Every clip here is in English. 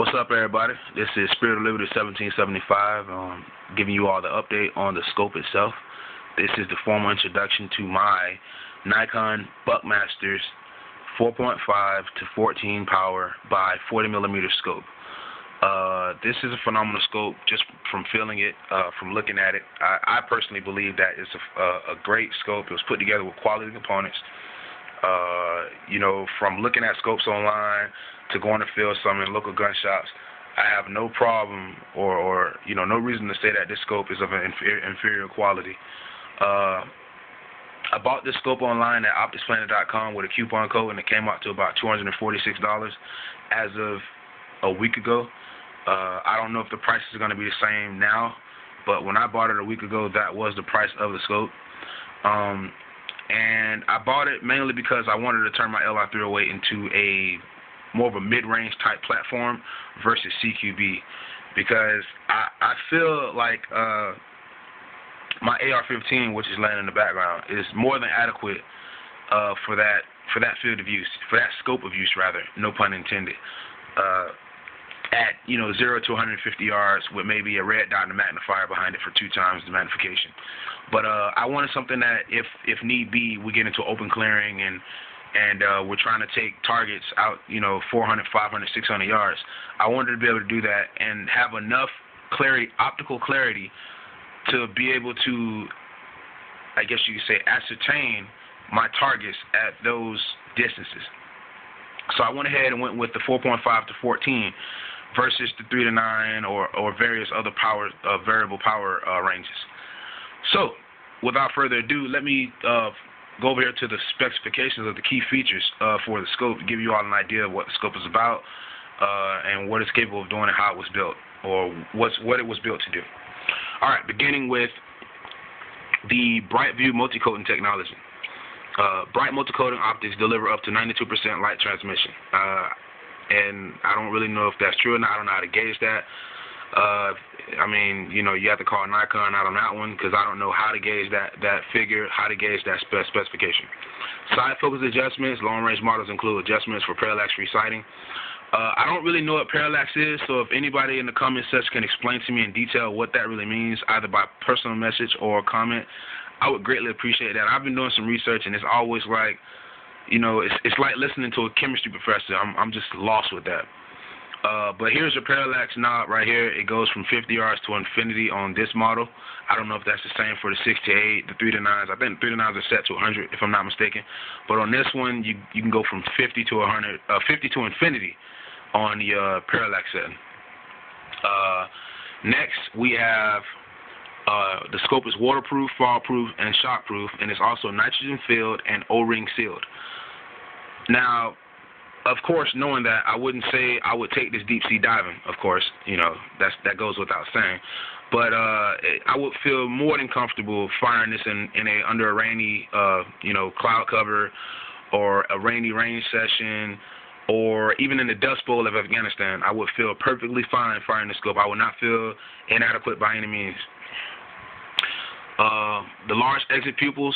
What's up, everybody? This is Spirit of Liberty 1775, giving you all the update on the scope itself. This is the formal introduction to my Nikon Buckmasters 4.5-14 power by 40mm scope. This is a phenomenal scope just from feeling it, from looking at it. I personally believe that it's a great scope. It was put together with quality components. From looking at scopes online to going to field some in local gun shops, I have no problem or no reason to say that this scope is of an inferior quality. I bought this scope online at opticsplanet.com with a coupon code, and it came out to about $246 as of a week ago. I don't know if the price is going to be the same now, but when I bought it a week ago, that was the price of the scope. And I bought it mainly because I wanted to turn my LR308 into a more of a mid-range type platform versus CQB, because I feel like my AR-15, which is laying in the background, is more than adequate for that field of use, for that scope of use rather, no pun intended. At 0 to 150 yards with maybe a red dot and a magnifier behind it for 2 times the magnification. But I wanted something that if need be, we get into open clearing and we're trying to take targets out 400, 500, 600 yards. I wanted to be able to do that and have enough clarity, optical clarity, to be able to, I guess you could say, ascertain my targets at those distances. So I went ahead and went with the 4.5-14 versus the 3 to 9 or various other variable power ranges. So without further ado, let me go over here to the specifications of the key features for the scope to give you all an idea of what the scope is about and what it's capable of doing and how it was built, or what it was built to do. All right, beginning with the Bright View multi-coating technology. Bright multi-coating optics deliver up to 92% light transmission. And I don't really know if that's true or not. I don't know how to gauge that. You have to call Nikon out on that one, because I don't know how to gauge that figure, how to gauge that specification. Side focus adjustments. Long-range models include adjustments for parallax-free sighting. I don't really know what parallax is, so if anybody in the comment section can explain to me in detail what that really means, either by personal message or comment, I would greatly appreciate that. I've been doing some research, and it's always like, it's like listening to a chemistry professor. I'm just lost with that. But here's your parallax knob right here. It goes from 50 yards to infinity on this model. I don't know if that's the same for the 6 to 8, the 3 to 9s. I think the 3 to 9s are set to 100, if I'm not mistaken. But on this one, you can go from 50 to 100, 50 to infinity on the parallax setting. Next, we have the scope is waterproof, fall-proof, and shockproof, and it's also nitrogen-filled and O-ring sealed. Now, of course, knowing that, I wouldn't say I would take this deep-sea diving, of course. That goes without saying. But I would feel more than comfortable firing this under a rainy, cloud cover, or a rainy range session, or even in the Dust Bowl of Afghanistan. I would feel perfectly fine firing the scope. I would not feel inadequate by any means. The large exit pupils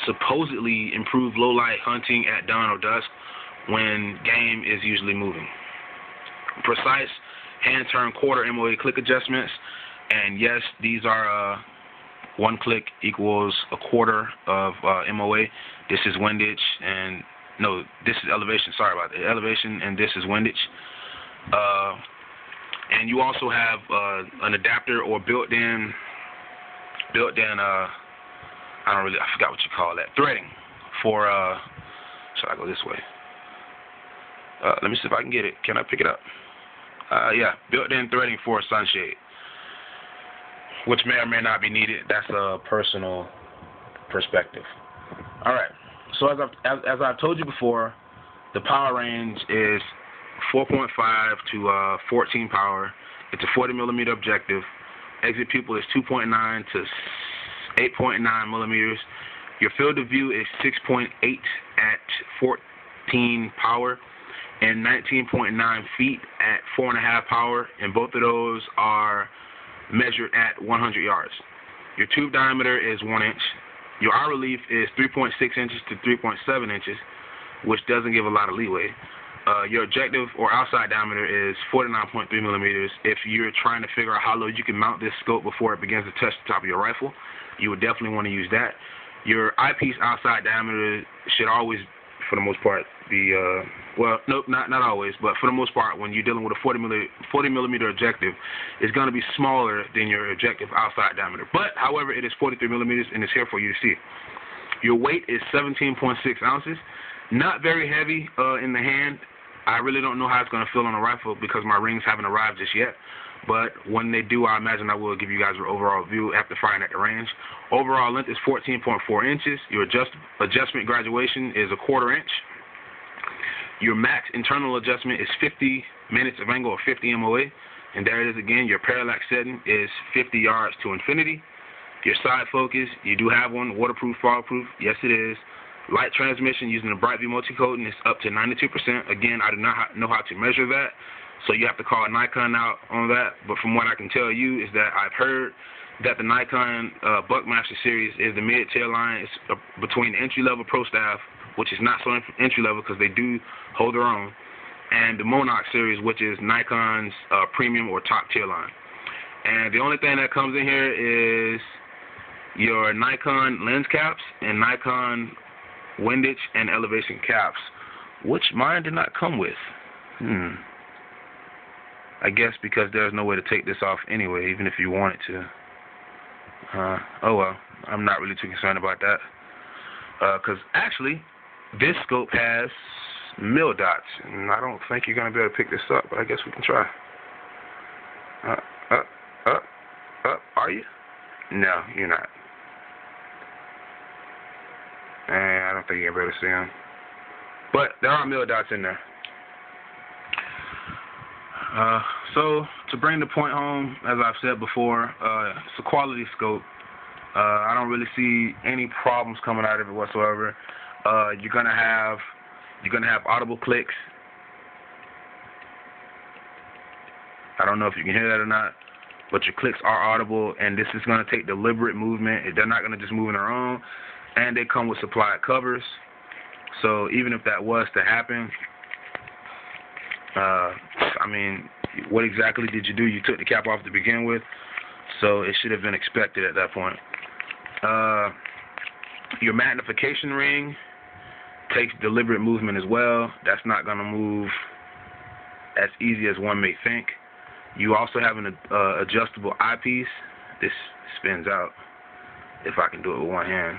supposedly improve low-light hunting at dawn or dusk when game is usually moving. Precise hand-turn quarter MOA click adjustments, and yes, these are 1 click equals a quarter of MOA. This is windage, and no, this is elevation. Sorry about that. Elevation, and this is windage. And you also have an adapter or built-in. I forgot what you call that. Threading for. Should I go this way? Let me see if I can get it. Can I pick it up? Yeah, built-in threading for a sunshade, which may or may not be needed. That's a personal perspective. All right. So as I've told you before, the power range is 4.5 to 14 power. It's a 40mm objective. Exit pupil is 2.9 to 8.9 millimeters. Your field of view is 6.8 at 14 power and 19.9 feet at 4.5 power, and both of those are measured at 100 yards. Your tube diameter is 1 inch. Your eye relief is 3.6 inches to 3.7 inches, which doesn't give a lot of leeway. your objective or outside diameter is 49.3 millimeters. If you're trying to figure out how low you can mount this scope before it begins to touch the top of your rifle, you would definitely want to use that. Your eyepiece outside diameter should always, for the most part, be, well, nope, not always, but for the most part, when you're dealing with a 40 millimeter objective, it's going to be smaller than your objective outside diameter. But, however, it is 43 millimeters, and it's here for you to see. Your weight is 17.6 ounces. Not very heavy in the hand. I really don't know how it's going to feel on a rifle because my rings haven't arrived just yet. But when they do, I imagine I will give you guys an overall view after firing at the range. Overall length is 14.4 inches. Your adjustment graduation is 1/4 inch. Your max internal adjustment is 50 minutes of angle or 50 MOA. And there it is again. Your parallax setting is 50 yards to infinity. Your side focus, you do have one. Waterproof, fog-proof. Yes, it is. Light transmission using the Bright View multi-coating is up to 92%. Again, I do not know how to measure that, so you have to call Nikon out on that. But from what I can tell you is that I've heard that the Nikon Buckmaster series is the mid-tail line. It's between the entry-level Pro Staff, which is not so entry-level because they do hold their own, and the Monarch series, which is Nikon's premium or top tier line. And the only thing that comes in here is your Nikon lens caps and Nikon windage and elevation caps, which mine did not come with. I guess because there's no way to take this off anyway, even if you wanted to. Oh well, I'm not really too concerned about that. Because actually, this scope has mil dots, and I don't think you're going to be able to pick this up, but I guess we can try. Are you? No, you're not. I don't think you'll be able to see them. But there are mil dots in there. So, to bring the point home, as I've said before, it's a quality scope. I don't really see any problems coming out of it whatsoever. You're gonna have audible clicks. I don't know if you can hear that or not, but your clicks are audible, and this is gonna take deliberate movement. They're not gonna just move on their own. And they come with supplied covers, so even if that was to happen, I mean, what exactly did you do? You took the cap off to begin with, so it should have been expected at that point. Your magnification ring takes deliberate movement as well. That's not going to move as easy as one may think. You also have an adjustable eyepiece. This spins out if I can do it with one hand.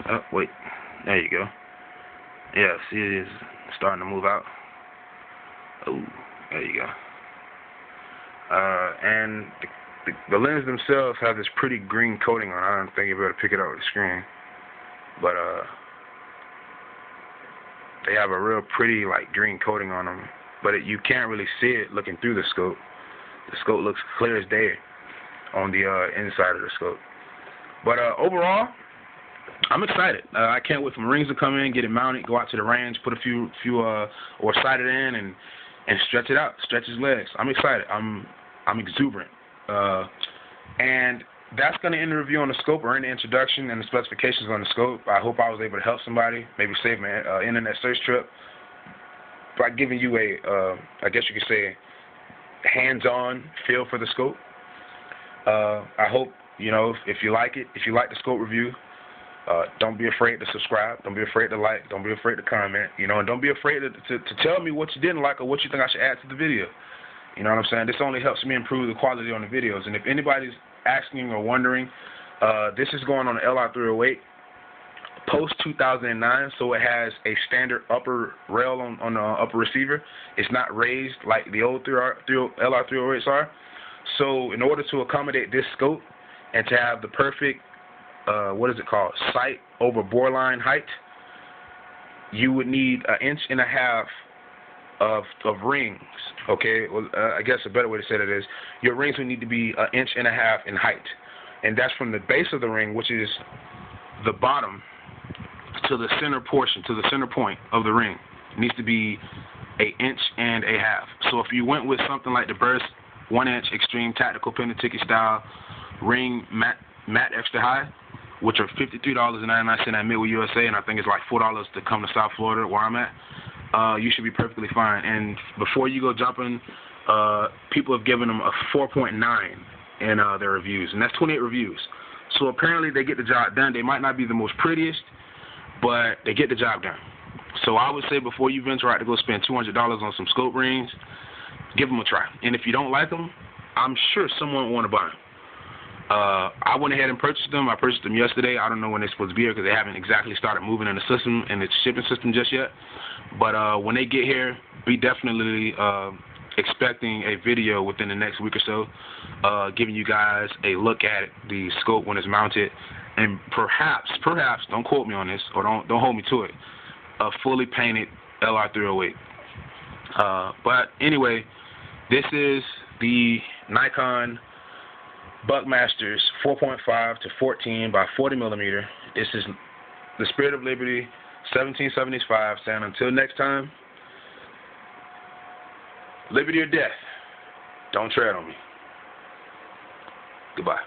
Oh, wait. There you go. Yeah, see, it is starting to move out. Oh, there you go. And the lens themselves have this pretty green coating on. I don't think you'll be able to pick it up with the screen. But, they have a real pretty, like, green coating on them. But you can't really see it looking through the scope. The scope looks clear as day on the inside of the scope. But, overall, I'm excited. I can't wait for my rings to come in, get it mounted, go out to the range, put a few or sight it in, and stretch it out, stretch his legs. I'm excited. I'm exuberant. And that's going to end the review on the scope, or end the introduction and the specifications on the scope. I hope I was able to help somebody, maybe save my internet search trip by giving you I guess you could say, hands-on feel for the scope. I hope, if you like it, if you like the scope review, don't be afraid to subscribe. Don't be afraid to like. Don't be afraid to comment. And don't be afraid to tell me what you didn't like or what you think I should add to the video. You know what I'm saying? This only helps me improve the quality on the videos. And if anybody's asking or wondering, this is going on the LR308 post 2009, so it has a standard upper rail on the upper receiver. It's not raised like the old LR308s are. So in order to accommodate this scope and to have the perfect sight over boreline height, you would need 1.5 inches of rings. Okay, well, I guess a better way to say that is your rings would need to be 1.5 inches in height, and that's from the base of the ring, which is the bottom, to the center portion, to the center point of the ring. It needs to be 1.5 inches. So if you went with something like the Burst 1-inch Extreme Tactical Pentatic style ring matte extra high, which are $53.99 at Midway USA, and I think it's like $4 to come to South Florida where I'm at. you should be perfectly fine. And before you go jumping, people have given them a 4.9 in their reviews, and that's 28 reviews. So apparently they get the job done. They might not be the most prettiest, but they get the job done. So I would say before you venture out to go spend $200 on some scope rings, give them a try. And if you don't like them, I'm sure someone will want to buy them. I went ahead and purchased them. I purchased them yesterday. I don't know when they're supposed to be here because they haven't exactly started moving in the system, in its shipping system just yet. But when they get here, be definitely expecting a video within the next week or so, giving you guys a look at the scope when it's mounted, and perhaps, don't quote me on this, or don't hold me to it, a fully painted LR308. But anyway, this is the Nikon BuckMasters 4.5-14x40mm. This is the Spirit of Liberty 1775, saying until next time, liberty or death, don't tread on me. Goodbye.